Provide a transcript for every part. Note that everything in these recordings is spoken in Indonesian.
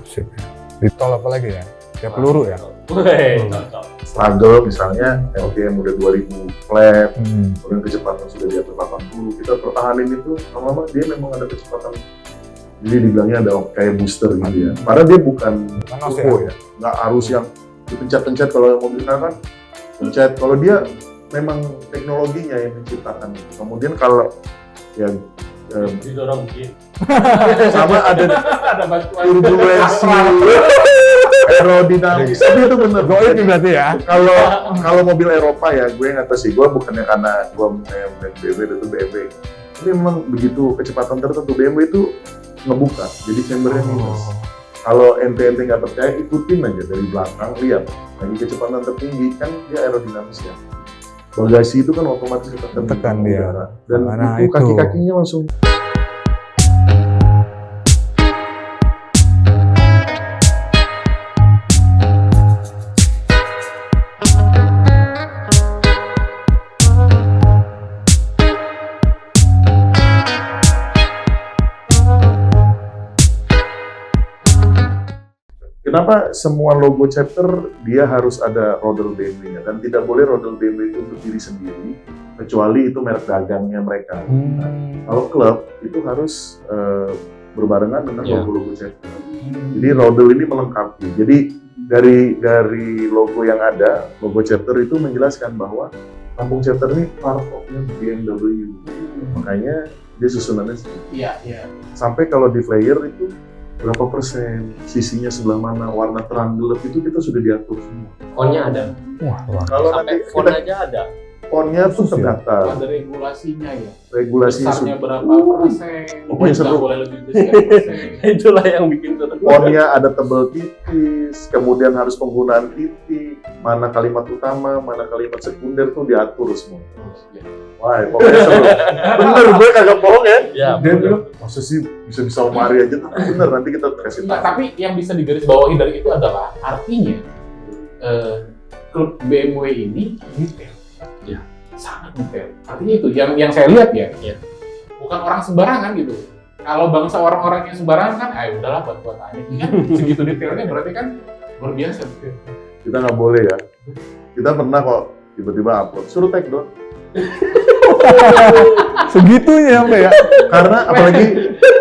Sip. Ditol apa lagi ya? Kayak peluru ya? Struggle misalnya LTM udah 2000 flat, kemudian kecepatan sudah di atas 80, kita pertahanin itu lama-lama dia memang ada kecepatan, jadi dibilangnya ada kayak booster gitu ya. Padahal dia bukan turbo ya, nggak harus yang dipencet-pencet kalau mobil kan pencet. Kalau dia memang teknologinya yang menciptakan. Kemudian kalau yang didorong mungkin sama ada turbulensi aerodinamis, tapi itu bener. Goib berarti ya? Kalau mobil Eropa ya, gue nggak tahu sih. Gue bukannya karena gue main BMW itu BMW. Ini memang begitu kecepatan tertentu BMW itu ngebuka, jadi chambernya minus. Kalau ente nggak percaya, ikutin aja dari belakang, lihat lagi kecepatan tertinggi kan dia aerodinamis ya. Bagasi itu kan otomatis tekan dia, dan itu kaki-kakinya langsung. Kenapa semua logo chapter dia harus ada rodel BMW-nya, dan tidak boleh rodel BMW itu untuk diri sendiri kecuali itu merek dagangnya mereka. Nah, kalau klub itu harus berbarengan dengan logo-logo chapter. Jadi rodel ini melengkapi. Jadi dari logo yang ada, logo chapter itu menjelaskan bahwa Lampung chapter ini part of-nya BMW. Makanya dia susunannya seperti sampai kalau di flyer itu berapa persen, sisinya sebelah mana, warna terang gelap itu kita sudah diatur semua. Fontnya ada. Kalau sampai nanti font aja ada. Fontnya tuh terdaftar. Ada regulasinya ya. Regulasinya besarnya berapa persen? Pokoknya seru. Nggak boleh lebih dari sekian persen. Itulah yang bikin seru. Fontnya ada tebal tipis, kemudian harus penggunaan titik, mana kalimat utama, mana kalimat sekunder tuh diatur semua. Wah, pokoknya seru. Bener, gue kagak bohong ya. Ya, dia bilang, masa sih bisa Omari aja? Bener, nanti kita kasih Nah, tahu. tapi yang bisa digarisbawahi dari itu adalah artinya klub BMW ini detail. Ya. Sangat detail. Artinya itu yang saya lihat ya. Ya. Bukan orang sembarangan gitu. Kalau bangsa orang-orang yang sembarangan kan, udahlah buat aja. Kan segitu detailnya berarti kan luar biasa. Kita nggak boleh ya. Kita pernah kok tiba-tiba upload, suruh tag dong. Segitunya sampai ya. Karena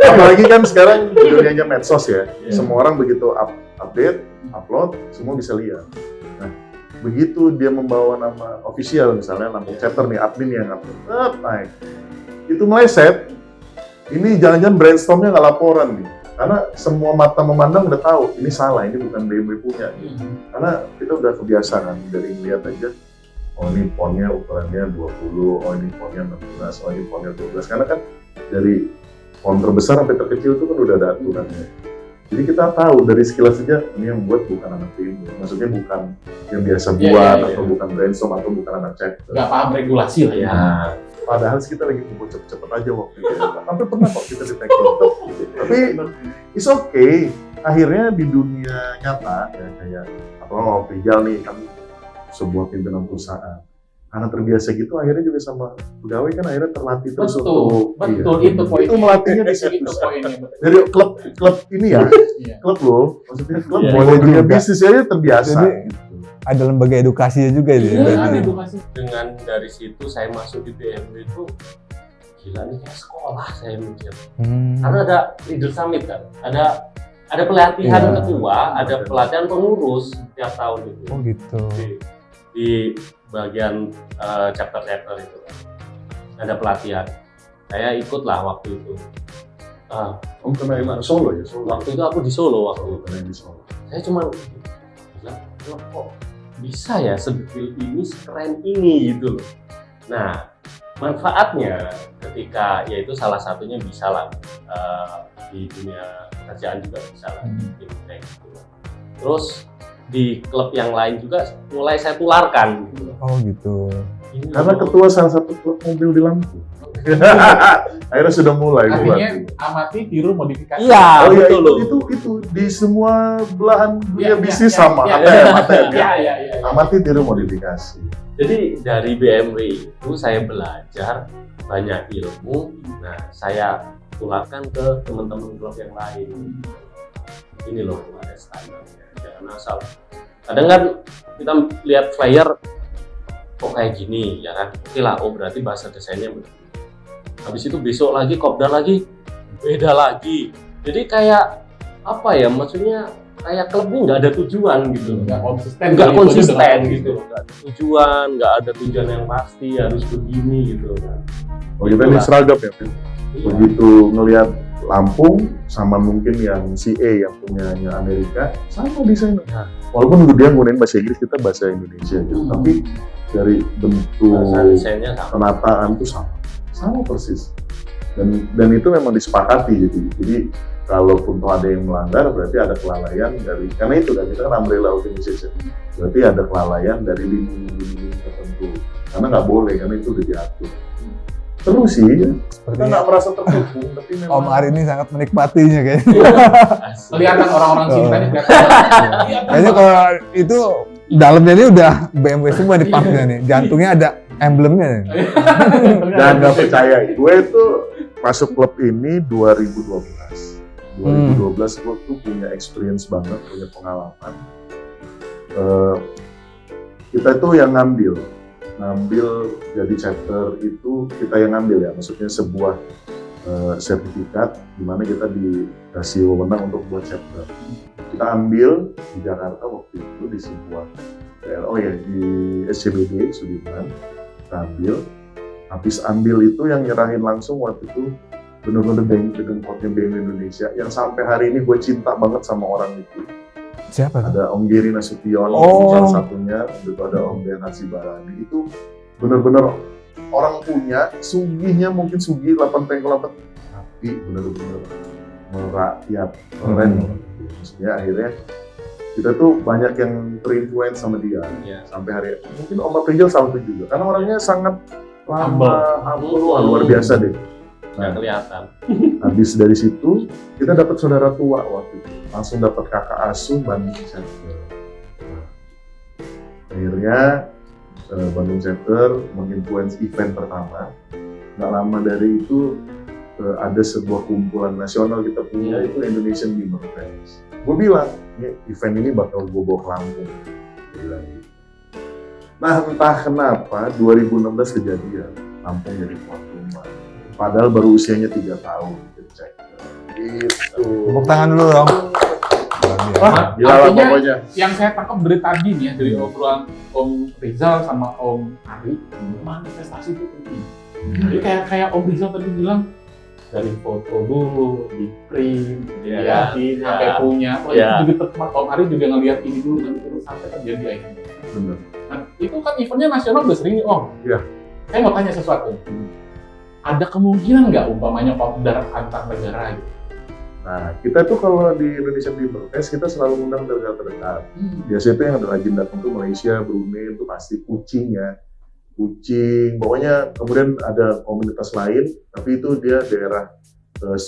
apalagi kan sekarang dunianya medsos ya. Semua orang begitu update, upload, semua bisa lihat. Nah, begitu dia membawa nama official misalnya Lampung chapter nih, admin yang upload, naik. Itu meleset. Ini jangan-jangan brainstormnya nggak laporan nih. Karena semua mata memandang udah tahu ini salah, ini bukan BMW punya. Karena kita udah kebiasaan dari melihat aja. Oh ini fontnya ukurannya 20, oh ini fontnya 16, oh ini fontnya 12. Karena kan dari font terbesar sampai terkecil itu kan udah ada aturannya. Jadi kita tahu dari sekilas saja ini yang buat bukan anak BMW. Maksudnya bukan yang biasa buat atau bukan brainstorm atau bukan anak chapter. Nggak paham regulasi lah ya. Padahal kita lagi mau cepet-cepet aja waktu itu. Sampai pernah kok kita di take. Tapi it's okay. Akhirnya di dunia nyata ya kayak apa Rijal nih kan sebuah pimpinan perusahaan. Karena terbiasa gitu akhirnya juga sama pegawai kan akhirnya terlatih terus untuk itu poinnya. Itu melatihnya di situ. Itu poinnya. Dari klub ini ya. Klub loh. Maksudnya klub boleh dunia juga. bisnis aja terbiasa. Jadi, ada lembaga edukasinya juga itu. Ada edukasi. Dengan dari situ saya masuk di BMW itu gila nih kayak sekolah saya mikir. Karena ada leader summit kan, ada pelatihan ketua, ada pelatihan pengurus tiap tahun itu. Oh gitu. Di bagian chapter itu ada pelatihan. Saya ikutlah waktu itu. Kamu kena di mana? Solo ya? Waktu itu aku di Solo waktu itu. Kena di Solo. Saya cuma bilang, kok bisa ya sedetil ini, sekeren ini gitu loh. Nah, manfaatnya ketika yaitu salah satunya bisa lah di dunia pekerjaan juga bisa lah kayak gitu. Terus di klub yang lain juga mulai saya tularkan gitu loh. Oh gitu. Karena ketua salah satu klub mobil di Lampung. Akhirnya sudah mulai. Artinya amati, tiru, modifikasi. Iya, Oh iya, betul loh. itu di semua belahan dunia Iya, bisnis iya, sama. iya, ATM. Iya. Amati, tiru, modifikasi. Jadi dari BMW itu saya belajar banyak ilmu. Nah, saya tularkan ke teman-teman klub yang lain. ini loh ada standarnya, jangan asal. Kadang kan kita lihat flyer kok kayak gini ya kan, oke lah, oh berarti bahasa desainnya begini. Habis itu besok lagi kopdar lagi beda lagi, jadi kayak apa ya, maksudnya kayak klub ini nggak ada tujuan gitu, nggak konsisten, nggak gitu, konsisten gitu, nggak ada tujuan, nggak ada tujuan yang pasti harus begini gitu kan. Oh kita ini seragam ya, Phil? Iya. Begitu ngelihat Lampung sama mungkin yang CA yang punyanya Amerika sama desainnya. Ya. Walaupun dia nggunain bahasa Inggris, kita bahasa Indonesia gitu, tapi dari bentuk Bahasa desainnya sama. penataan itu sama persis. Dan itu memang disepakati gitu. Jadi kalaupun ada yang melanggar berarti ada kelalaian dari, karena itu kan kita kan umbrella organization, berarti ada kelalaian dari lini tertentu. Karena nggak boleh, karena itu udah diatur. Terus sih, kita Sepertinya nggak merasa terkepung, tapi memang Om Ari ini sangat menikmatinya kayaknya. Kelihatan orang-orang Cintanya kelihatan. Kayaknya kalau itu dalamnya ini udah BMW semua di partnya nih. Jantungnya ada emblemnya nih. dan nggak percaya. Gue itu masuk klub ini 2012. 2012 gue tuh punya experience banget, punya pengalaman. Kita itu yang ngambil jadi chapter itu kita yang ngambil ya, maksudnya sebuah sertifikat di mana kita dikasih wewenang untuk buat chapter. Kita ambil di Jakarta waktu itu di sebuah di SCBD Sudirman. Kita habis ambil itu yang nyerahin langsung waktu itu bener-bener dengan potnya BM Indonesia yang sampai hari ini gue cinta banget sama orang itu. Siapa tuh? Ada Om Giri Nasution, Oh. salah satunya, itu ada Om Dehan Sibarani. Itu benar-benar orang punya, sugihnya mungkin sugih 8 tengkol tapi benar-benar merakyat, keren. Maksudnya akhirnya kita tuh banyak yang terinfluence sama dia sampai hari ini. Mungkin Om Aprijal sama itu juga, karena orangnya sangat humble, luar biasa deh. Nggak kelihatan. Habis dari situ kita dapat saudara tua waktu itu, langsung dapat kakak asuh Bandung Center. Akhirnya Bandung Center menginfluence event pertama. Nggak lama dari itu ada sebuah kumpulan nasional kita punya, itu Indonesian Beamer Fest. Gue bilang, event ini bakal gue bawa ke Lampung. Gue bilang gitu. Nah entah kenapa 2016 kejadian, Lampung jadi tuan rumah. Padahal baru usianya 3 tahun. Cek. Gitu. Tepuk tangan dulu dong. Gila lah Artinya, pokoknya. yang saya tangkap dari tadi nih ya, dari obrolan Om Rizal sama Om Ari, manifestasi itu penting. Jadi kayak Om Rizal tadi bilang, dari foto dulu, di print, dilihatin, sampai punya. Oh, itu juga teman Om Ari juga ngeliat ini dulu, dan terus sampai terjadi akhirnya. Bener. Nah, itu kan eventnya nasional udah sering nih, Om. Iya. Saya mau tanya sesuatu. Ada kemungkinan nggak umpamanya kopdar antar negara gitu? Nah, kita tuh kalau di Indonesia Beamer Fest, kita selalu undang negara terdekat. Biasanya tuh yang rajin datang tuh Malaysia, Brunei, itu pasti Kucing ya. Kucing, pokoknya kemudian ada komunitas lain, tapi itu dia daerah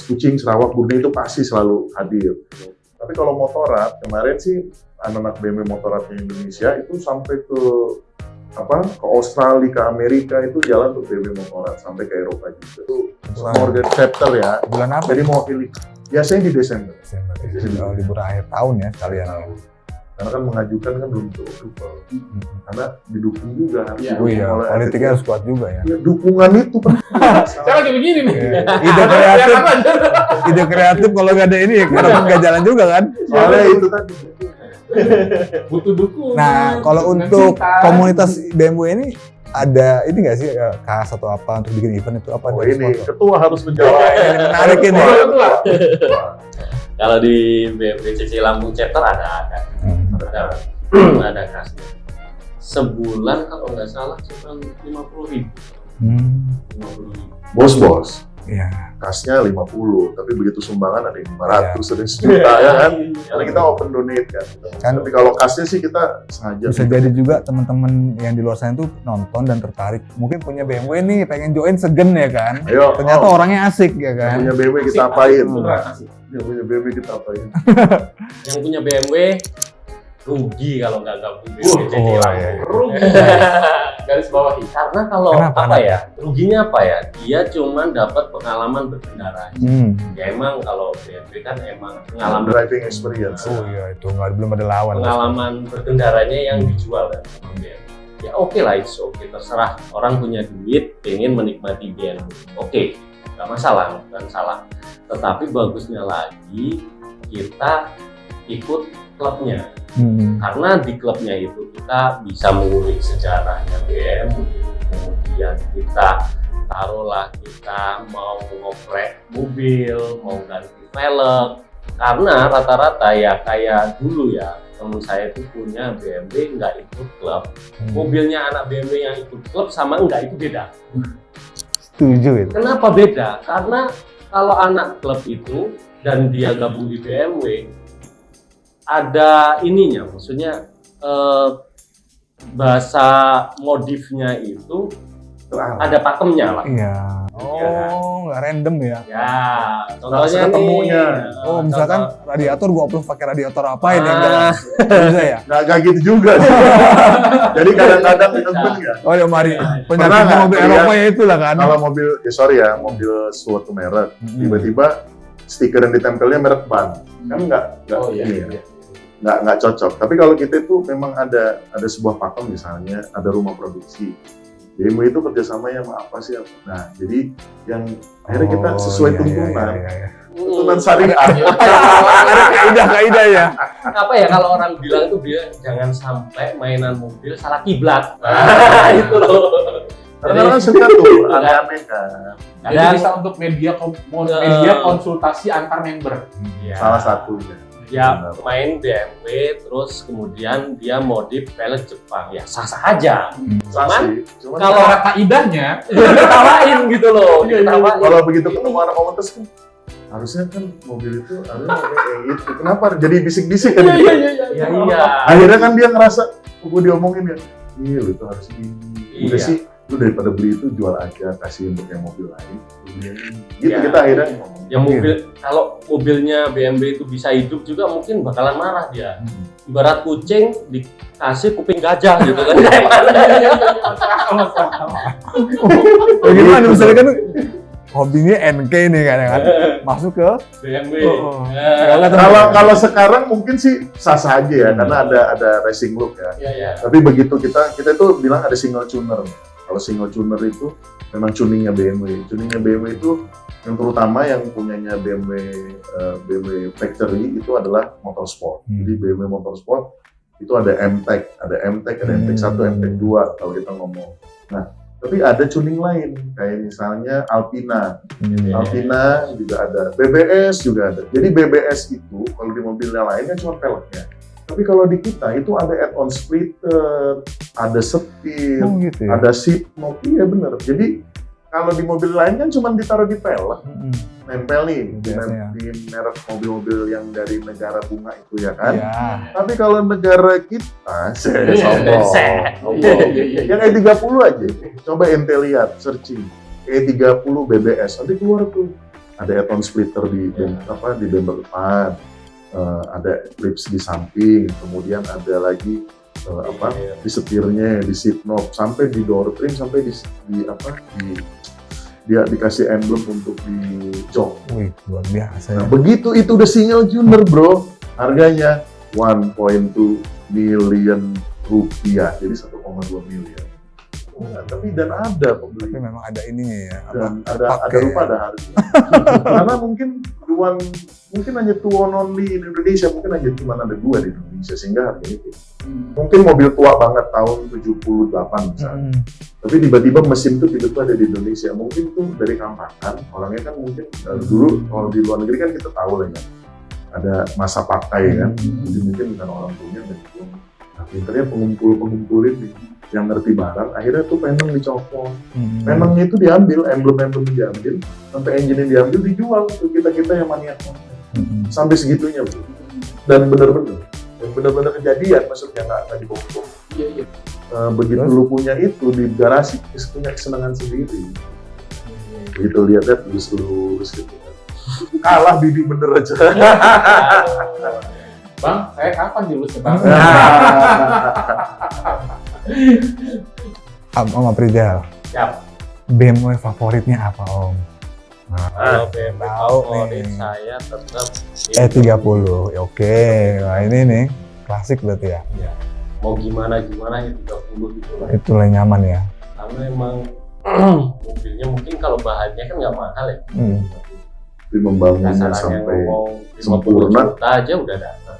Kucing, Sarawak, Brunei itu pasti selalu hadir. Tapi kalau motorat, kemarin sih anak-anak BMW motoratnya Indonesia itu sampai ke Australia, ke Amerika, itu jalan tuh BMW motorat sampai ke Eropa juga. Itu semua organ chapter ya. Bulan apa? Jadi mewakili. Biasanya di Desember. Oh, libur akhir tahun ya sekalian. Karena kan mengajukan kan belum tentu approval. Karena didukung juga. Iya. Oh iya, politiknya harus kuat juga ya. Ya, dukungan itu penting. Saya lagi begini nih. Ide kreatif kalau nggak ada ini ya karena nggak jalan juga kan. Soalnya itu tadi. Butuh dukungan. Nah, kalau dukungan untuk cinta. komunitas BMW ini ada ini nggak sih khas atau apa untuk bikin event itu apa? Oh dari ini sponsor? ketua harus menjawab. Ini menarik ini. Kalau di BMWCC Lampung Chapter ada ada kasnya. Sebulan kalau nggak salah cuma 50.000. 50.000. Bos. Iya. Kasnya 50, tapi begitu sumbangan ada yang 500, ada yang sejuta ya kan. Karena kita open donate kan. Tapi kalau kasnya sih kita sengaja. Bisa jadi juga teman-teman yang di luar sana tuh nonton dan tertarik. Mungkin punya BMW nih, pengen join segen ya kan. Ayo. Ternyata orangnya asik ya kan. Punya BMW kita apain? Asik. Yang punya BMW kita apain? Yang punya BMW rugi kalau nggak gabung BMWCC Oh, Lampung. iya. Rugi. garis bawahi. Karena kalau Kenapa? ruginya apa ya? Dia cuma dapat pengalaman berkendara. Ya emang kalau BMW kan emang pengalaman Driving experience. Oh iya, itu belum ada lawan. pengalaman berkendaranya yang dijual kan sama BMW. Ya oke lah, it's okay, terserah orang punya duit, pengen menikmati BMW. Oke, nggak masalah, bukan salah. Tetapi bagusnya lagi kita ikut klubnya. Karena di klubnya itu kita bisa mengulik sejarahnya BMW, kemudian kita taruhlah kita mau ngoprek mobil, mau ganti velg. Karena rata-rata ya kayak dulu ya, temen saya itu punya BMW nggak ikut klub. Mobilnya anak BMW yang ikut klub sama enggak itu beda. Setuju itu. Kenapa beda? Karena kalau anak klub itu dan dia gabung di BMW, ada ininya, maksudnya bahasa modifnya itu ada pakemnya lah. Iya. Oh, nggak random ya. Ya, contohnya seketemunya. nih. Oh, misalkan radiator gua upload pakai radiator apa ini yang Ah. bisa ya? Nggak gitu juga. Jadi kadang-kadang itu pun ya. Oh ya mari, Pernah penyakitnya nggak mobil lihat Eropa ya itulah kan. Kalau mobil, mobil suatu merek, tiba-tiba stiker yang ditempelnya merek ban, kan nggak Oh iya. ini ya. Nggak cocok. Tapi kalau kita itu memang ada sebuah pakem misalnya, ada rumah produksi. BMW itu kerjasamanya sama apa sih? Nah, jadi yang akhirnya kita sesuai tuntunan. Tuntunan syariah. Ada kaidah ya. Apa ya kalau orang bilang itu dia jangan sampai mainan mobil salah kiblat. Nah, itu loh. Karena kan suka tuh aneh-aneh kan. Jadi bisa untuk media konsultasi antar member. Ya. Salah satunya. Ya main BMW terus kemudian dia modif velg Jepang, ya sah-sah aja. Cuman Cuman kalau Kalau kaidahnya, diketawain gitu loh, diketawain. kalau begitu ketemu anak Momontes kan harusnya kan mobil itu harusnya kayak gitu. Kenapa jadi bisik-bisik kan? iya. Ya iya. Akhirnya kan dia ngerasa, gue diomongin ya, iya lu itu harus ini. Udah Iya. sih, lu daripada beli itu jual aja, kasih untuk yang mobil lain. Lu beli yang ini. Gitu Iya. kita akhirnya ngomong. Yang mobil kalau mobilnya BMW itu bisa hidup juga mungkin bakalan marah dia. Ibarat kucing dikasih kuping gajah gitu kan. Bagaimana misalnya kan hobinya NK nih kan, masuk ke BMW. Oh. Kalau sekarang mungkin sih sah-sah aja ya, karena ada racing look ya. Iya. Tapi begitu kita itu bilang ada single tuner. Kalau single tuner itu memang tuningnya BMW. Tuningnya BMW itu yang terutama yang punyanya BMW Factory itu adalah motorsport. Jadi BMW Motorsport itu ada M-Tech, ada M-Tech 1, M-Tech 2 kalau kita ngomong. Nah, tapi ada tuning lain kayak misalnya Alpina. Alpina juga ada, BBS juga ada. Jadi BBS itu kalau di mobilnya lain kan cuma peleknya. Tapi kalau di kita itu ada add-on splitter, ada setir, gitu ya? ada seat knob, iya bener. Jadi kalau di mobil lain kan cuma ditaruh di pelek, nempel nih Biasanya. di merek mobil-mobil yang dari negara bunga itu ya kan. Iya. Tapi kalau negara kita, sombong. Iya. Yang E30 aja, coba ente lihat, searching E30 BBS, nanti keluar tuh ada add-on splitter di bumper depan, ada clips di samping, kemudian ada lagi di setirnya, di seat knob, sampai di door trim, sampai dia dikasih emblem untuk di jok. Wih, luar biasa ya. Nah, begitu itu udah single tuner bro, harganya 1.2 million rupiah, jadi 1,2 miliar. Nah, tapi dan ada pembeli. Tapi memang ada ininya ya. Dan ada pakai lupa ada harga. Karena mungkin hanya tuan only in Indonesia, mungkin hanya cuma ada 2 di Indonesia sehingga harganya gitu. Mungkin mobil tua banget tahun 78 misalnya. Tapi tiba-tiba mesin itu tiba-tiba ada di Indonesia. Mungkin tuh dari kampakan, orangnya kan mungkin dulu kalau di luar negeri kan kita tahu lah ya. Ada masa pakai kan. Jadi mungkin bukan orang punya dan itu. Nah, pinternya pengumpulin nih yang ngerti barang, akhirnya tuh peneng dicopot. Penengnya itu diambil, emblem-emblem diambil, sampai engine diambil, dijual ke kita-kita yang maniak. Sampai segitunya, bro. Dan bener-bener kejadian, maksudnya nggak dibom-bom. Iya. Begitu lu punya itu di garasi, punya kesenangan sendiri. Begitu lihat lurus gitu. Kalah bibi bener aja. Bang, saya kapan diurus ya Bang? Om Aprizal, Siap. BMW favoritnya apa Om? Kalau BMW tahu favorit nih. saya tetap E30, ya, oke. Nah ini nih, klasik berarti ya. Ya. Mau gimana ya 30 gitu lah. Itulah yang nyaman ya. Karena emang mobilnya mungkin kalau bahannya kan nggak mahal ya. Tapi membangunnya Kasarannya sampai ngomong 50 sempurna. juta aja udah datang.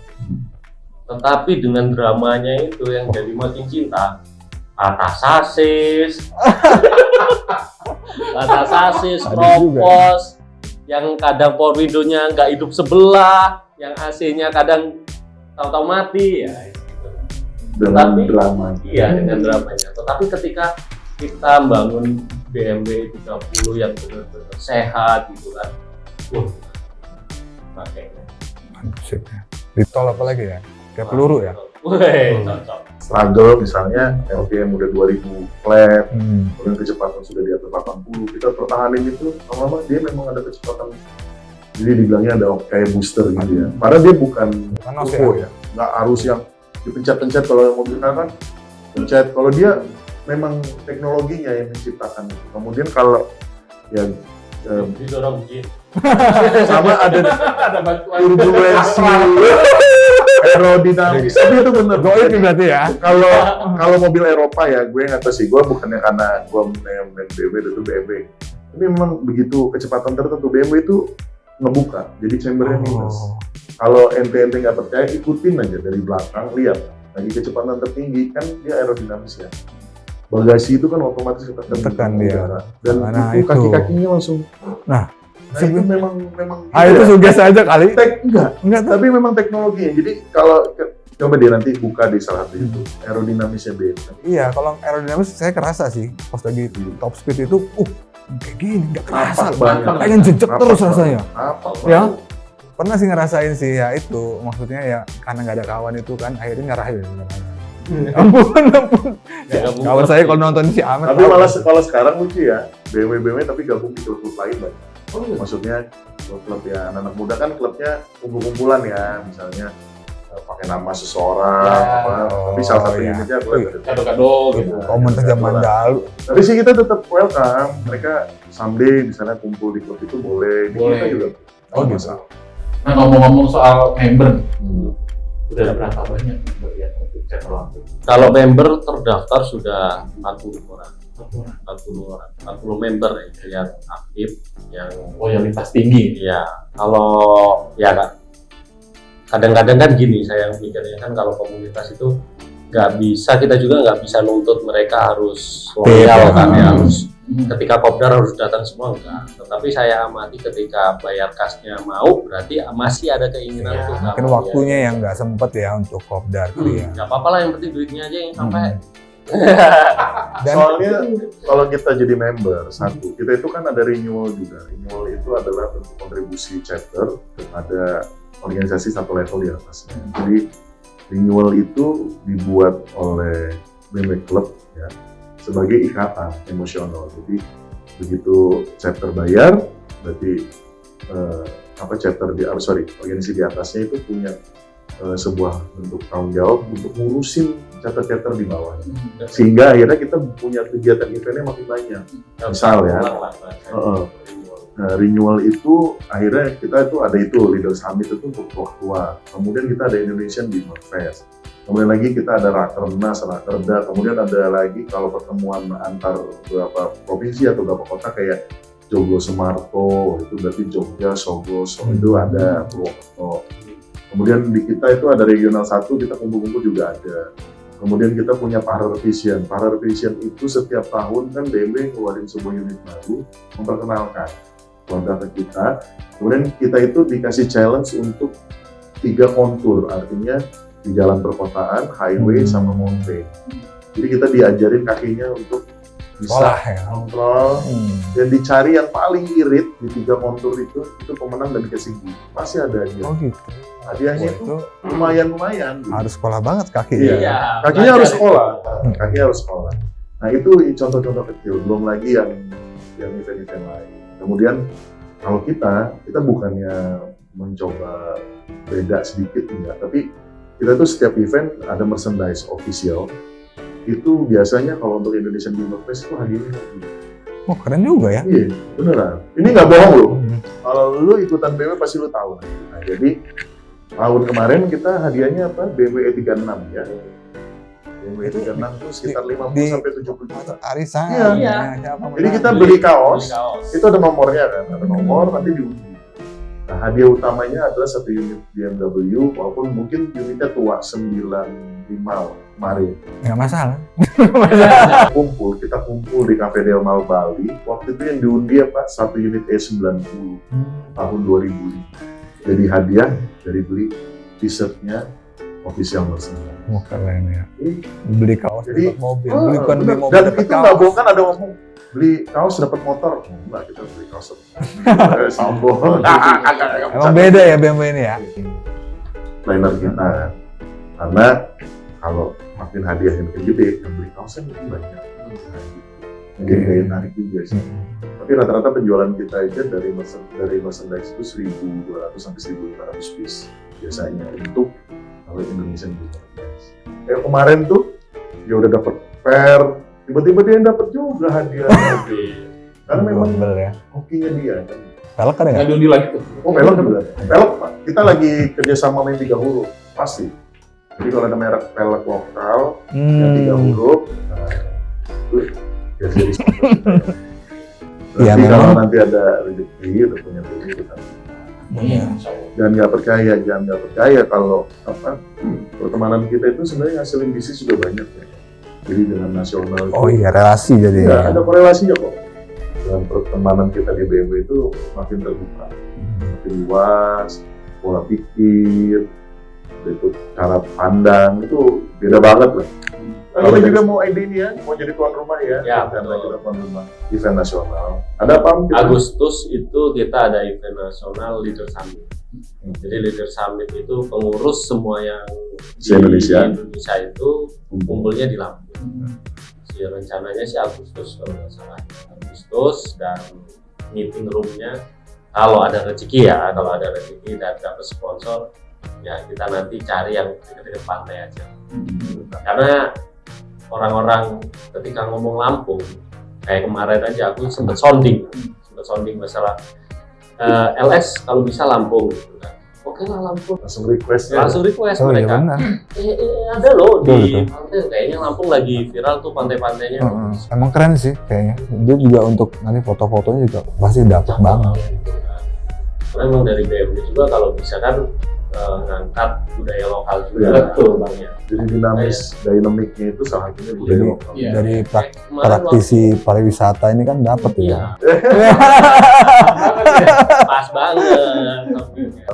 Tetapi dengan dramanya itu yang jadi makin cinta, patah sasis, Ada juga kropos, yang kadang power window-nya nggak hidup sebelah, yang AC-nya kadang tahu-tahu mati ya. Gitu. dengan Tapi- drama. Iya dengan dramanya. Tetapi ketika kita bangun BMW 30 yang benar-benar sehat gitu kan, makanya. Mantap ya. Di tol apa lagi ya? Kayak peluru ya? Wih, cocok. Struggle misalnya RPM udah 2000 flat, Hmm. kemudian kecepatan sudah di atas 80, kita pertahanin itu lama-lama dia memang ada kecepatan, jadi dibilangnya ada kayak booster gitu ya. Padahal dia bukan Panas turbo ya? ya, nggak harus yang dipencet-pencet kalau mobil kan pencet. Kalau dia memang teknologinya yang menciptakan itu. Kemudian kalau ya Didorong jin. sama ada Ada bantuan. turbulensi, aerodinamis, tapi itu bener. Goib berarti ya? Kalau mobil Eropa ya, gue nggak tahu sih, gue bukannya karena gue main BMW itu BMW, tapi memang begitu kecepatan tertentu BMW itu ngebuka, jadi chambernya minus. Kalau ente nggak percaya, ikutin aja dari belakang, lihat lagi kecepatan tertinggi kan dia aerodinamis ya. Bagasi itu kan otomatis Tekan dia. udara. Dan Nah, itu itu. kaki-kakinya langsung. Nah, Itu memang Ah itu suges aja kali. enggak. Enggak tahu. Tapi memang teknologi. Jadi kalau coba dia nanti buka di salah satu itu aerodinamisnya BMW. Iya, kalau aerodinamis saya kerasa sih pas lagi top speed itu, kayak gini nggak kerasa, Napak banget. pengen jejak Napak terus banget. rasanya. Apa? Ya, pernah sih ngerasain sih ya itu, maksudnya ya karena nggak ada kawan itu kan akhirnya ngarahin. Ampun. Ya, Kawan saya kalau nonton si Ahmed. Tapi tahu. malah kalau sekarang lucu ya, BMW tapi gabung di klub lain banyak. Maksudnya klub ya anak-anak muda kan klubnya kumpul-kumpulan ya, misalnya pakai nama seseorang, Ya. tapi salah satu iya. unitnya gue ada. Kado-kado gitu. komunitas zaman dahulu. Tapi sih kita tetap welcome. Mereka someday misalnya kumpul di klub itu boleh. Di Boleh. kita juga. Oh, gitu. Nah ngomong-ngomong soal member, udah berapa banyak member yang untuk channel lampu? Kalau member terdaftar sudah 40 orang. 40 member ya, yang aktif, yang Loyalitas tinggi. ya kalau ya Kak, kadang-kadang kan gini saya mikirnya kan kalau komunitas itu nggak bisa, kita juga nggak bisa nuntut mereka harus loyal kan ya, harus ketika kopdar harus datang semua enggak. Tetapi saya amati ketika bayar kasnya mau, berarti masih ada keinginan Ya, untuk Mungkin waktunya yang nggak sempet ya untuk kopdar kali ya. nggak apa-apa lah, yang penting duitnya aja yang sampai. Dan Soalnya kalau kita jadi member satu, kita itu kan ada renewal juga. Renewal itu adalah bentuk kontribusi chapter kepada organisasi satu level di atasnya. Jadi renewal itu dibuat oleh BMW Club ya sebagai ikatan emosional. Jadi begitu chapter bayar, berarti organisasi di atasnya itu punya sebuah bentuk tanggung jawab untuk ngurusin chapter-chapter di bawahnya. Sehingga akhirnya kita punya kegiatan eventnya makin banyak. Misal ya, renewal itu akhirnya kita itu ada itu Leader Summit itu untuk tua. Kemudian kita ada Indonesian Beamer Fest. Kemudian lagi kita ada Rakernas, Rakerda. Kemudian ada lagi kalau pertemuan antar beberapa provinsi atau beberapa kota kayak Joglo Semarto, itu berarti Jogja, Solo, itu ada Purwokerto. Kemudian di kita itu ada regional 1, kita kumpul-kumpul juga ada. Kemudian kita punya Parer Vision. Parer Vision itu setiap tahun kan BMW ngeluarin sebuah unit baru, memperkenalkan produk kita. Kemudian kita itu dikasih challenge untuk 3 kontur, artinya di jalan perkotaan, highway, sama mountain. Jadi kita diajarin kakinya untuk bisa sekolah ya. kontrol dan dicari yang paling irit di 3 kontur itu pemenang dan dikasih gift. Pasti ada hadiah. Oh gitu. Hadiahnya Wah, itu itu lumayan. Gitu. harus sekolah banget kaki Iya. ya. Kakinya harus sekolah. Kakinya harus sekolah. Nah itu contoh-contoh kecil. Belum lagi yang event-event lain. Kemudian kalau kita bukannya mencoba beda sedikit enggak, tapi kita tuh setiap event ada merchandise official itu biasanya kalau untuk Indonesian Gamer Fest itu hadiahnya mobil. Oh keren juga ya. Iya, beneran. Ini nggak bohong loh. Kalau lu ikutan BMW pasti lu tahu. Nah, jadi tahun kemarin kita hadiahnya apa? BMW E36 ya. BMW E36 itu sekitar 50 sampai 70 juta. Arisan. Iya. Iya. Siapa Jadi kita menang? beli kaos, Beli kaos. itu ada nomornya kan, ada nomor nanti diundi. Nah, hadiah utamanya adalah 1 unit BMW, walaupun mungkin unitnya tua 95 kemarin. Nggak masalah. Kita kumpul di Cafe Del Mar Bali. Waktu itu yang diundi apa? 1 unit E90 tahun 2005. Jadi hadiah dari beli t-shirtnya official merchandise. Wah keren ya. Ini Beli kaos Jadi, dapat mobil. Beli bukan beli bener. mobil Dan dapat itu nggak bohong kan ada ngomong beli kaos dapat motor. Enggak, kita beli kaos sambo. Emang beda ya BMW ini ya. Liner kita. Karena kalau makin hadiahnya makin gede, yang beli kaosnya makin banyak. Jadi kayak narik juga sih. Tapi rata-rata penjualan kita aja dari merchandise itu 1.200 sampai 1.500 piece biasanya untuk kalau Indonesian Gamer Fest. Kayak kemarin tuh dia udah dapat pair, tiba-tiba dia dapat juga hadiah mobil. Karena memang Mobil ya. hokinya dia kan. Pelek ada nggak? Nggak diundi lagi tuh. Oh, pelek juga. Pelek Pak. Kita lagi kerjasama main 3 huruf, pasti. Jadi kalau ada merek pelek lokal yang 3 huruf, nah, itu biasanya diskon. Ya, Nanti kalau memang. nanti ada rezeki udah punya duit kita. Iya. Insya Allah. Jangan nggak percaya kalau apa pertemanan kita itu sebenarnya ngasilin bisnis juga banyak ya. Jadi dengan nasional itu, Oh iya relasi jadi. ya, ada korelasinya kok. Dengan pertemanan kita di BMW itu makin terbuka, makin luas, pola pikir, itu cara pandang itu beda banget lah. Kalau kita juga mau ID ini ya, mau jadi tuan rumah ya, Ya, karena betul. kita tuan rumah event nasional. Ada apa? Om? Agustus itu kita ada event nasional Leader Summit. Jadi Leader Summit itu pengurus semua yang di Se-Indonesia. Indonesia itu kumpulnya di Lampung. Si rencananya sih Agustus kalau nggak salah. Agustus dan meeting roomnya kalau ada rezeki ya, kalau ada rezeki dan dapat sponsor ya kita nanti cari yang dekat-dekat pantai aja. Karena orang-orang ketika ngomong Lampung kayak kemarin aja aku sempat sounding masalah LS kalau bisa Lampung gitu kan. Oke lah Lampung, Langsung requestnya. langsung request Oh iya mereka. benar. Ada loh Betul, di betul. pantai, kayaknya Lampung lagi viral tuh pantai-pantainya. Emang keren sih kayaknya. Dia juga untuk nanti foto-fotonya juga pasti dapat banget. Gitu kan. Karena emang dari BMD juga kalau bisa kan ngangkat budaya lokal juga. Iya, betul bang ya. Jadi dinamiknya itu salah satunya budaya Jadi lokal. Iya. dari Kemarin praktisi pariwisata ini kan dapat waktu- ya. Iya, pas banget.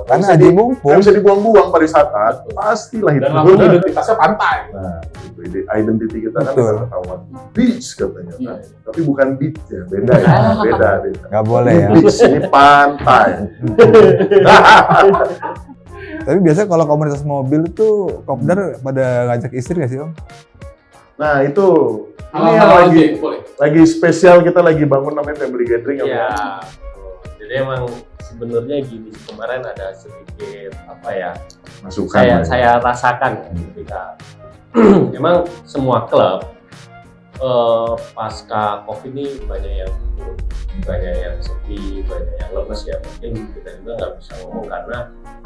Karena Bisa di Nggak mumpung. bisa dibuang-buang pariwisata, pastilah itu. Dan Lampung identitasnya pantai. Nah, itu identity kita kan Betul. ketahuan. Beach katanya. Iya. Tapi bukan beach ya, beda ya, beda. Nggak boleh ya. Beach ini pantai. Tapi biasanya kalau komunitas mobil itu kopdar pada ngajak istri nggak sih Om? Nah itu ini yang Hal-hal lagi aja, boleh. spesial, kita lagi bangun namanya family gathering ya. Iya. Bang? Jadi emang sebenarnya gini, kemarin ada sedikit apa ya? Masukan. ya. Saya rasakan ya, ketika emang semua klub pasca COVID ini banyak yang turun, banyak yang sepi, banyak yang lemes ya. Mungkin kita juga nggak bisa ngomong karena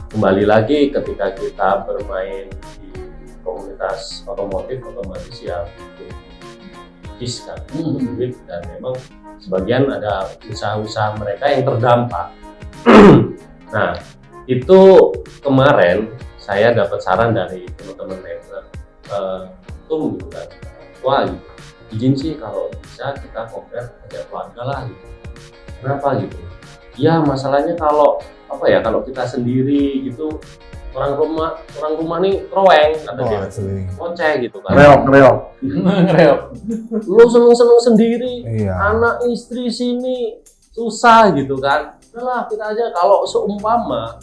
kembali lagi ketika kita bermain di komunitas otomotif otomatis ya bis kan duit dan memang sebagian ada usaha-usaha mereka yang terdampak. Nah itu kemarin saya dapat saran dari teman-teman member gitu kan, wah gitu, izin sih kalau bisa kita kopdar kerja keluarga lah gitu. Kenapa gitu? Ya masalahnya kalau apa ya, kalau kita sendiri gitu orang rumah nih roweng kata dia, ngoceh gitu kan. Ngereok. Ngereok. Lu seneng sendiri, Iya. anak istri sini susah gitu kan. Udahlah kita aja, kalau seumpama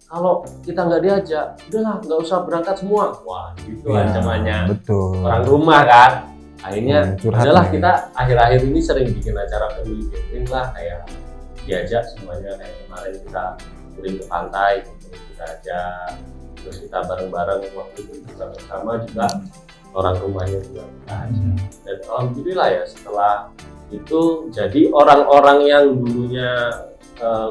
kalau kita nggak diajak, udahlah nggak usah berangkat semua. Wah gitu Iya, ancamannya betul. orang rumah kan. Akhirnya Curhat udahlah ya. kita akhir-akhir ini sering bikin acara family gathering lah, kayak diajak semuanya, kayak kemarin kita touring ke pantai gitu, kita ajak, terus kita bareng-bareng waktu itu kita bersama juga orang rumahnya juga banyak. Dan alhamdulillah ya setelah itu jadi orang-orang yang dulunya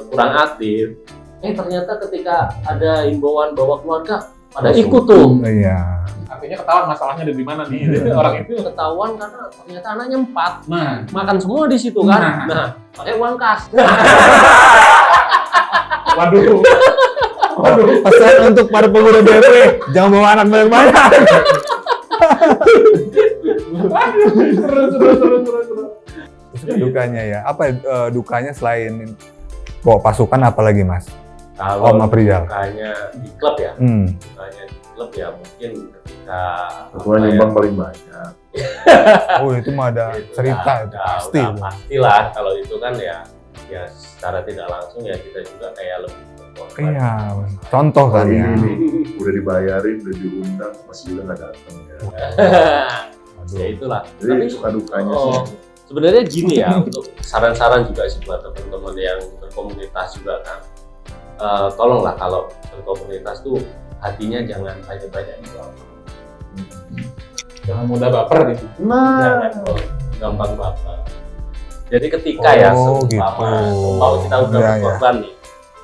kurang aktif, ternyata ketika ada himbauan bawa keluarga pada ikut tuh. Iya. Artinya ketahuan masalahnya ada di mana nih orang itu. Ketahuan karena ternyata anaknya 4 Nah, makan semua di situ kan. Nah, pakai uang kas. waduh. Pesan untuk para pengguna BMW, jangan bawa anak banyak-banyak. Seru. Terus dukanya ya, apa dukanya selain bawa pasukan apa lagi Mas? Kalau Om Aprizal. dukanya di klub ya, dukanya di klub ya mungkin ketika Ketua nyumbang paling banyak. Oh itu mah ada cerita itu pasti. Udah pastilah kalau itu kan ya secara tidak langsung ya kita juga kayak lebih berkorban. Iya, contoh kan Kali ya. ini udah dibayarin, udah diundang, masih juga nggak datang ya. Ya itulah. Jadi Tapi suka dukanya oh, sih. sebenarnya gini ya untuk saran-saran juga sih buat teman-teman yang berkomunitas juga kan. Tolonglah kalau berkomunitas tuh hatinya jangan banyak-banyak dibawa. Jangan mudah baper gitu. Jangan gampang baper. Jadi ketika ya seumpama kita udah Iya, berkorban nih,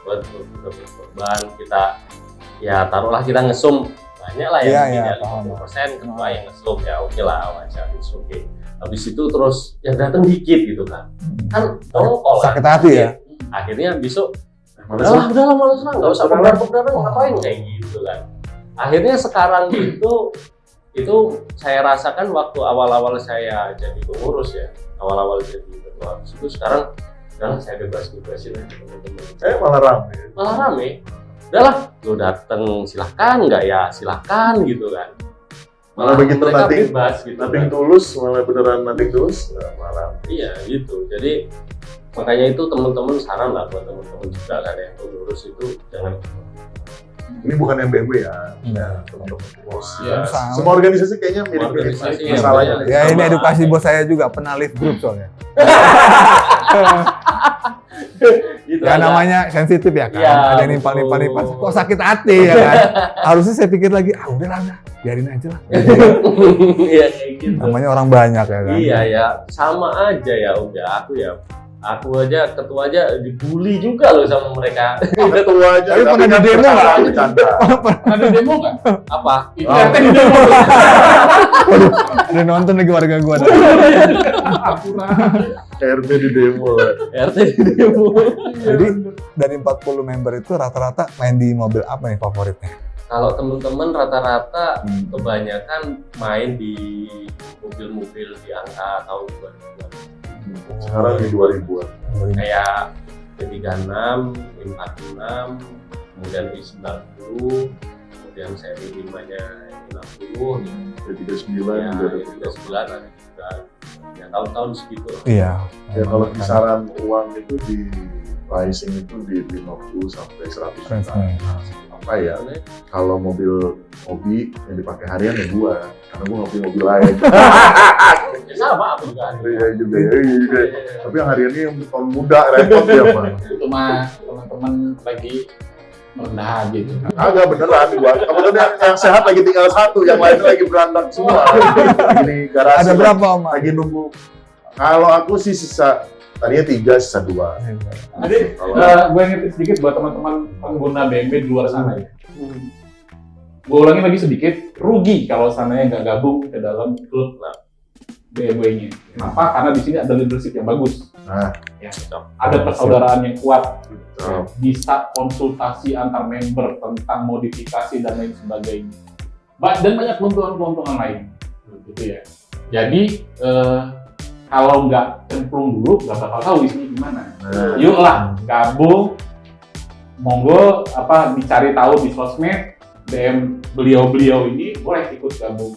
udah berkorban kita ya taruhlah kita ngesum banyak lah ya, Iya, mungkin paham. ya 50% ketua yang ngesum ya oke lah wajar it's okay. Habis itu terus yang datang dikit gitu kan dongkol kan. Sakit hati ya. Akhirnya besok Males lah. udahlah males lah nggak usah pemberan ngapain kayak gitu kan. Akhirnya sekarang itu saya rasakan waktu awal-awal saya jadi pengurus ya, awal-awal jadi ketua. Itu sekarang saya bebas-bebasin aja teman-teman. Malah rame. Udahlah, lu dateng silahkan, nggak ya silahkan gitu kan. Malah begitu mereka nothing- bebas gitu Nothing kan. tulus, malah beneran nothing tulus, malah. Iya gitu. Jadi makanya itu teman-teman saran lah buat teman-teman juga kan yang pengurus itu jangan. Ini bukan yang BMW ya. Iya. Teman-teman bos. Iya. Sama. Semua organisasi kayaknya mirip-mirip Organisasi sih ya, masalahnya. benar. Ya ini Sama edukasi aja. bos saya juga pernah live group soalnya. Gitu Ya aja. namanya sensitif ya kan. Iya, Ada yang nimpal-nimpal kok sakit hati ya kan. Harusnya saya pikir lagi, udahlah biarin aja lah. Iya kayak gitu. Namanya orang banyak ya kan. Iya ya, sama aja ya udah aku aja ketua aja dibully juga loh sama mereka. Ketua aja. Tapi pernah di demo nggak? Bercanda. Ada demo nggak? Apa? Itu Oh. RT di demo. Ada nonton lagi warga gua. RB di demo. RT di demo. Jadi dari 40 member itu rata-rata main di mobil apa nih favoritnya? Kalau teman-teman rata-rata kebanyakan main di mobil-mobil di angka tahun 2000-an. Sekarang di 2000-an. Kayak E36, E46, kemudian E90, kemudian seri 5-nya E60, D39 ya, udah ada. E39 ada juga. Ya tahun-tahun segitu. Iya. Ya kalau kisaran uang itu di pricing itu di 50 sampai 100 juta. Apa ya? Kalau mobil hobi yang dipakai harian ya gua, karena gua nggak punya mobil lain. Ya sama aku juga. Iya juga. Tapi yang hariannya yang tahun muda repot ya Pak. Itu mah teman-teman lagi merendah hati itu. Agak beneran gua. Kebetulan yang sehat lagi tinggal satu, yang lain lagi berantak semua. Ini garasi. Ada berapa Om? Lagi nunggu. Kalau aku sih tadinya 3, sisa 2. Jadi Kalau gue ngerti sedikit buat teman-teman pengguna BMW di luar sana ya. Gue ulangi lagi sedikit, rugi kalau sananya nggak gabung ke dalam klub BMW-nya. Kenapa? Karena di sini ada leadership yang bagus. Nah, Ya, ada persaudaraan yang kuat. oh, Bisa konsultasi antar member tentang modifikasi dan lain sebagainya. Dan banyak keuntungan-keuntungan lain, gitu ya. Jadi kalau nggak cemplung dulu, nggak bakal tahu isinya gimana. nah, Yuklah gabung, monggo dicari tahu di sosmed, DM beliau-beliau ini boleh ikut gabung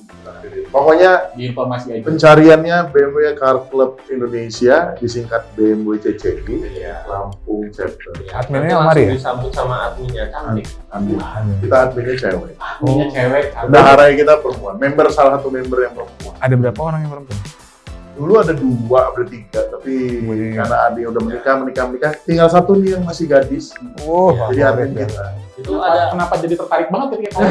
pokoknya di informasi aja. pencariannya BMW Car Club Indonesia disingkat BMW CCI Iya. Lampung chapter. Adminnya Nanti Omar ya? langsung disambut sama adminnya cantik. Ambil. Kita adminnya cewek. Punya cewek, Bendaharanya kita perempuan. Member salah satu member yang perempuan. Ada berapa orang yang perempuan? Dulu ada 2, ada 3, tapi Wih. karena Adi udah menikah, tinggal satu nih yang masih gadis. Oh, Jadi admin favorit ya. kita. Itu ada kenapa jadi tertarik banget ketika kamu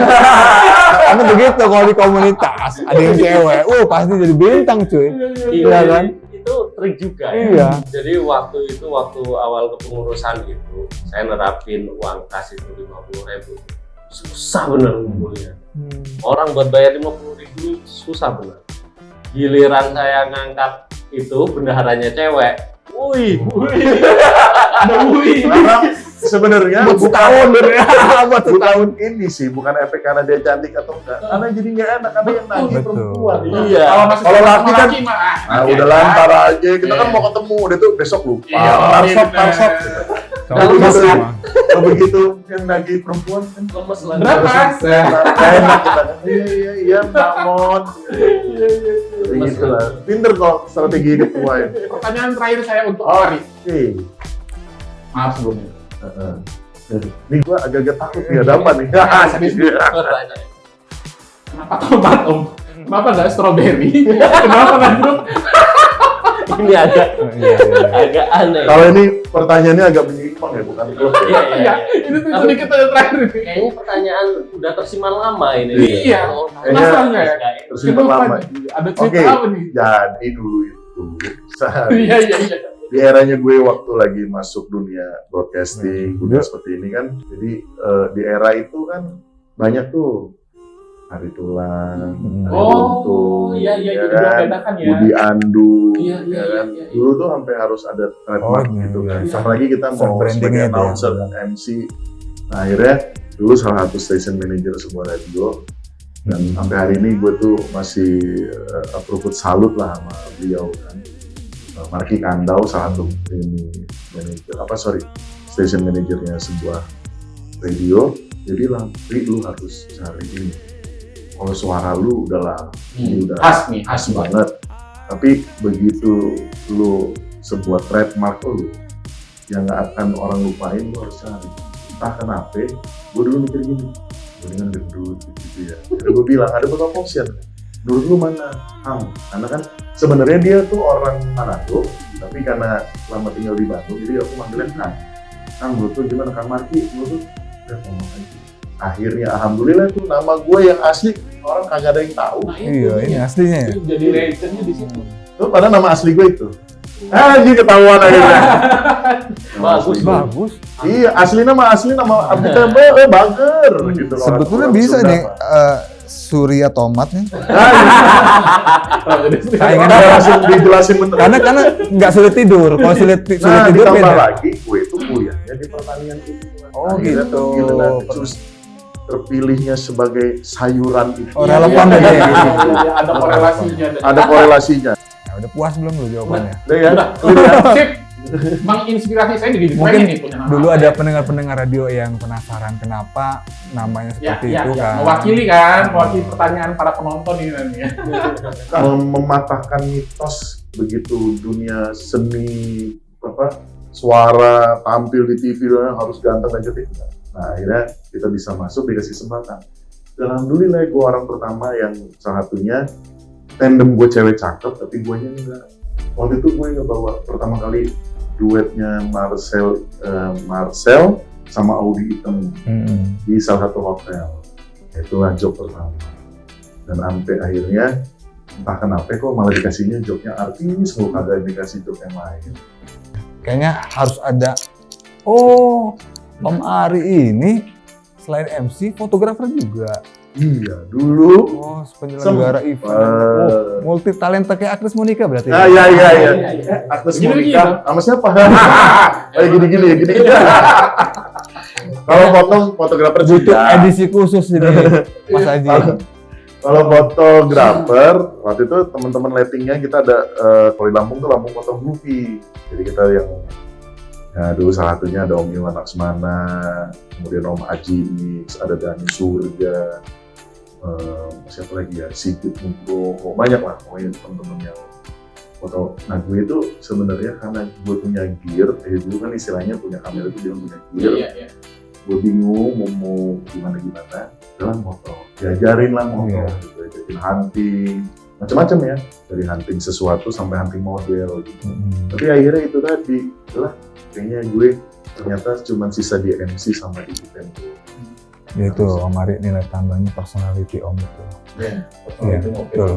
Karena begitu kalau di komunitas ada yang cewek, pasti jadi bintang cuy. Iya kan? Itu trik juga ya. Iya. Jadi waktu awal kepengurusan itu saya nerapin uang kas itu 50.000. Susah bener ngumpulnya. Orang buat bayar 50.000 susah bener. Giliran saya ngangkat itu bendaharanya cewek. Wih. Ada wih. Karena sebenarnya Buat setahun buat setahun. ini sih bukan efek karena dia cantik atau enggak, karena jadi nggak enak karena yang nagih Betul. perempuan. Iya. Kalau laki kan, mah, udah lantar aja, kita kan mau ketemu, udah tuh besok lupa. Iya, Tarsop. Kalau Kalau gitu, Kalau begitu yang nagih perempuan kan Lemes lah. berapa? nggak enak kita kan. Iya Mbak Mon. Gitu lah. Pinter kok strategi hidup tua ya. Pertanyaan terakhir saya untuk Ari. Oke. Maaf sebelumnya. Ini gua agak-agak takut nih ada apa nih? Kenapa tomat Om? Kenapa nggak strawberry? Kenapa nggak jeruk? Ini agak aneh. Kalau ini pertanyaannya agak menyimpang ya, bukan klub ya. Iya, Iya, ini tuh sedikit yang terakhir ini. Kayaknya pertanyaan udah tersimpan lama ini. Iya. Oh, Penasaran nggak ya? Terus ini lama. Ada cerita Oke. apa nih? Jadi dulu itu Iya. di eranya gue waktu lagi masuk dunia broadcasting, dunia seperti ini kan. Jadi di era itu kan banyak tuh Ari Tulang, Ari Untung, iya, ya juga kan? bedakan ya. Budi Andu, Iya, ya kan? iya. Dulu tuh sampai harus ada trademark Oh, gitu iya, kan. iya. Apalagi kita mau Brandingnya sebagai itu ya. announcer dan MC. Nah, akhirnya dulu salah satu station manager sebuah radio. Dan sampai hari ini gue tuh masih approve salut lah sama beliau kan. Marki Kandau salah satu ini station manajernya sebuah radio. Dia bilang, lu harus cari ini. Kalau suara lu udahlah, ini udah Khas banget. Tapi begitu lu sebuah trademark lu yang nggak akan orang lupain, lu harus cari. Entah kenapa, gue dulu mikir gini, gue dengan gendut gitu ya. Jadi gue bilang ada beberapa option. Menurut lu mana? Karena kan sebenarnya dia tuh orang Manado, tapi karena lama tinggal di Bandung, jadi aku manggilnya Kang, menurut lu gimana Kang Marki? Menurut lu udah ngomong aja. Akhirnya alhamdulillah tuh nama gue yang asli orang kagak ada yang tahu. Iya, ini aslinya ya. Jadi legendnya di situ. Tuh padahal nama asli gue itu. Ini ketahuan akhirnya. Bagus. Bagus. Iya, asli nama abdi Bager gitu. kalau Sebetulnya orang bisa Sunda nih mah. Surya Tomat nih. Saingan langsung dijelasin bener. Karena nggak sulit tidur. Kalau sulit Nah, tidur ditambah beda. lagi gue itu kuliahnya di pertanian itu. Oh, Akhirnya gitu. terpilih dan terus terpilihnya sebagai sayuran itu. Oh, relevan Iya, aja iya, ya. iya, ada korelasinya. Ada korelasinya. Nah, udah puas belum lu jawabannya? Udah ya. Sip. Menginspirasi saya jadi Mungkin pengen nih punya nama. Dulu ada pendengar-pendengar radio yang penasaran kenapa namanya seperti itu kan. Mewakili pertanyaan para penonton ini nanti ya. Kalau mematahkan mitos begitu dunia seni suara tampil di TV harus ganteng dan cantik. Nah akhirnya kita bisa masuk dikasih kesempatan. Dan alhamdulillah gue orang pertama yang salah satunya tandem gue cewek cakep tapi gue nya enggak. Waktu itu gue ngebawa pertama kali duetnya Marcel sama Audi Item di salah satu hotel. Itulah job pertama. Dan sampai akhirnya entah kenapa kok malah dikasihnya jobnya artis, gue kagak dikasih job yang lain. Kayaknya harus ada. Oh, Om Ari ini selain MC, fotografer juga. Iya, dulu. Oh, penyelenggara event. Oh, multi talenta kayak Agnes Monica berarti. Iya. Agnes Gini-gini Monica sama siapa? Gini-gini ya, gini-gini. Kalau fotografer Butuh juga. edisi khusus ini, Mas Aji. Kalau fotografer, waktu itu teman-teman lettingnya kita ada, kalau di Lampung tuh Lampung Foto Movie. Jadi kita yang, dulu salah satunya ada Om Iwan Laksmana, kemudian Om Aji Mix, ada Dani Surga, siapa lagi ya, Sigit Nugroho, banyak lah pokoknya teman-teman yang foto. Nah gue itu sebenarnya karena gue punya gear, dulu kan istilahnya punya kamera itu dia punya gear. Iya. Gue bingung mau gimana dalam motor, diajarin lah motor, gitu, ajarin hunting, macam-macam ya, dari hunting sesuatu sampai hunting model gitu. Tapi akhirnya itu tadi, itulah kayaknya gue ternyata cuma sisa di MC sama di event. Ya itu Om Ari nilai tambahnya personality Om itu. Iya, betul.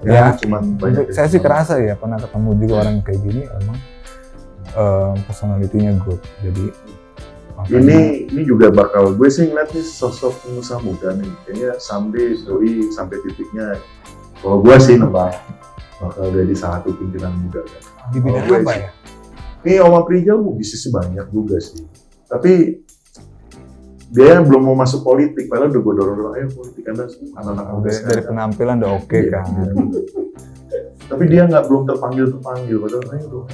Ya, cuma banyak. saya sih kerasa ya pernah ketemu juga orang kayak gini emang personality-nya good. Jadi Ini juga bakal gue sih ngeliat nih sosok pengusaha muda nih. Kayaknya someday doi sampai titiknya. Kalau gue sih nebak bakal jadi salah satu pimpinan muda kan. di bidang Gue apa sih. ya? Ini Om Aprijal bisnisnya banyak juga sih. Tapi dia belum mau masuk politik, padahal udah gue dorong, ayo politik Anda anak-anak muda Dari sekarang. penampilan udah oke Iya. kan. Tapi dia belum terpanggil, padahal ayo dong.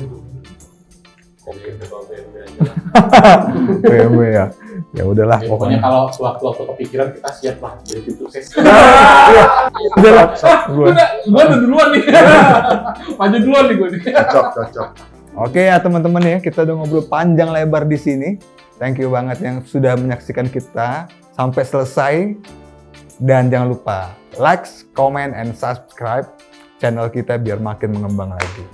Oke, BMW ya. Ya udahlah Ya, pokoknya. pokoknya kalau sewaktu-waktu kepikiran kita siap lah jadi tim sukses. Udahlah. Gua. Gue udah duluan nih. Maju duluan nih gue nih. Cocok. Oke ya teman-teman ya, kita udah ngobrol panjang lebar di sini. Thank you banget yang sudah menyaksikan kita sampai selesai. Dan jangan lupa like, comment, and subscribe channel kita biar makin mengembang lagi.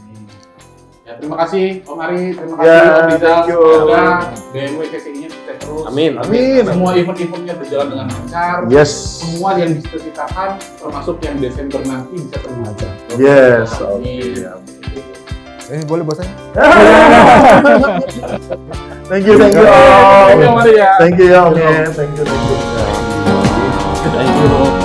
Ya, terima kasih Om Ari, terima Ya, kasih Om Rizal. thank you. Semoga BMW CCI-nya sukses terus. Amin. Amin. Semua event-eventnya berjalan dengan lancar. Yes. Semua yang diceritakan, termasuk yang Desember nanti bisa terwujud. Yes. Amin. Ini boleh bosan? Thank you Thank you, Om. Om Ari ya. Thank you ya Om. Thank you. Thank you.